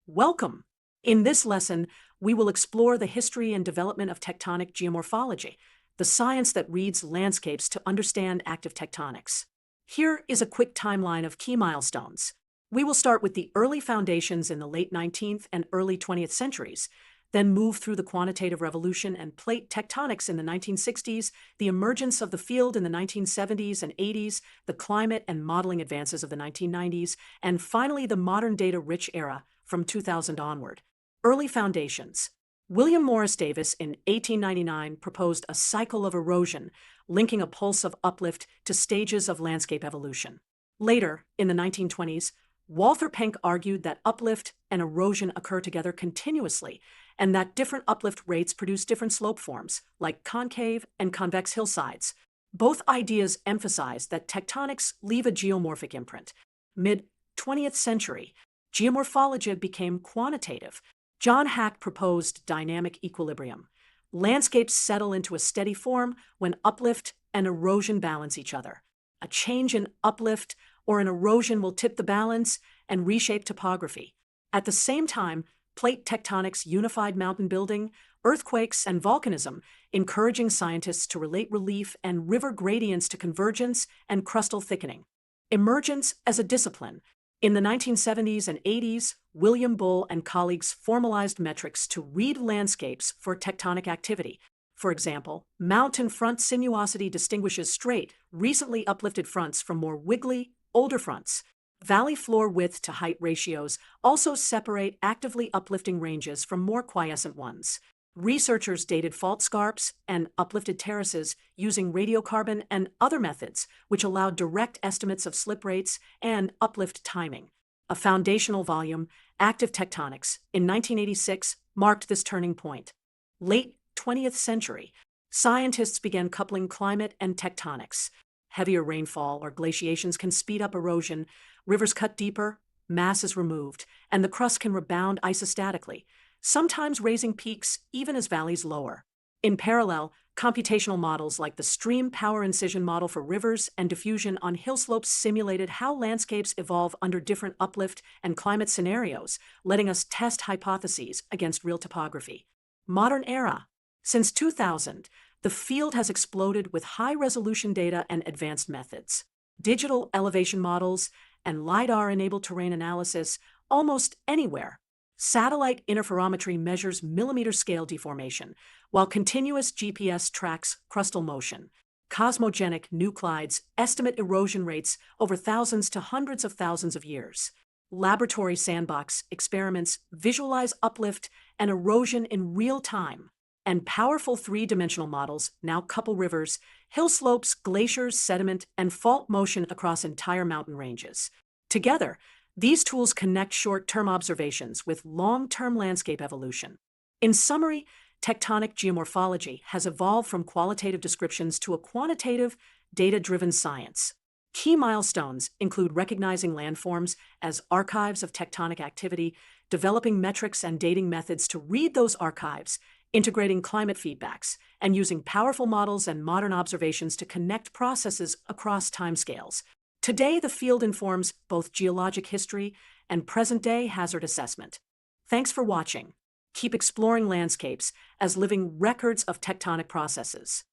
Welcome! In this lesson, we will explore the history and development of tectonic geomorphology, the science that reads landscapes to understand active tectonics. Here is a quick timeline of key milestones. We will start with the early foundations in the late 19th and early 20th centuries, then move through the quantitative revolution and plate tectonics in the 1960s, the emergence of the field in the 1970s and 80s, the climate and modeling advances of the 1990s, and finally the modern data-rich era from 2000 onward. Early foundations. William Morris Davis in 1899 proposed a cycle of erosion, linking a pulse of uplift to stages of landscape evolution. Later, in the 1920s, Walther Penck argued that uplift and erosion occur together continuously, and that different uplift rates produce different slope forms, like concave and convex hillsides. Both ideas emphasize that tectonics leave a geomorphic imprint. Mid-20th century, geomorphology became quantitative. John Hack proposed dynamic equilibrium. Landscapes settle into a steady form when uplift and erosion balance each other. A change in uplift or an erosion will tip the balance and reshape topography. At the same time, plate tectonics unified mountain building, earthquakes, and volcanism, encouraging scientists to relate relief and river gradients to convergence and crustal thickening. Emergence as a discipline. In the 1970s and 80s, William Bull and colleagues formalized metrics to read landscapes for tectonic activity. For example, mountain front sinuosity distinguishes straight, recently uplifted fronts from more wiggly, older fronts. Valley floor width to height ratios also separate actively uplifting ranges from more quiescent ones. Researchers dated fault scarps and uplifted terraces using radiocarbon and other methods, which allowed direct estimates of slip rates and uplift timing. A foundational volume, Active Tectonics, in 1986 marked this turning point. Late 20th century, scientists began coupling climate and tectonics. Heavier rainfall or glaciations can speed up erosion, rivers cut deeper, mass is removed, and the crust can rebound isostatically, sometimes raising peaks even as valleys lower. In parallel, computational models like the stream power incision model for rivers and diffusion on hill slopes simulated how landscapes evolve under different uplift and climate scenarios, letting us test hypotheses against real topography. Modern era. Since 2000, the field has exploded with high-resolution data and advanced methods. Digital elevation models and LiDAR-enabled terrain analysis almost anywhere. Satellite interferometry measures millimeter-scale deformation, while continuous GPS tracks crustal motion. Cosmogenic nuclides estimate erosion rates over thousands to hundreds of thousands of years. Laboratory sandbox experiments visualize uplift and erosion in real time. And powerful three-dimensional models now couple rivers, hill slopes, glaciers, sediment, and fault motion across entire mountain ranges. Together, these tools connect short-term observations with long-term landscape evolution. In summary, tectonic geomorphology has evolved from qualitative descriptions to a quantitative, data-driven science. Key milestones include recognizing landforms as archives of tectonic activity, developing metrics and dating methods to read those archives, integrating climate feedbacks, and using powerful models and modern observations to connect processes across timescales. Today, the field informs both geologic history and present-day hazard assessment. Thanks for watching. Keep exploring landscapes as living records of tectonic processes.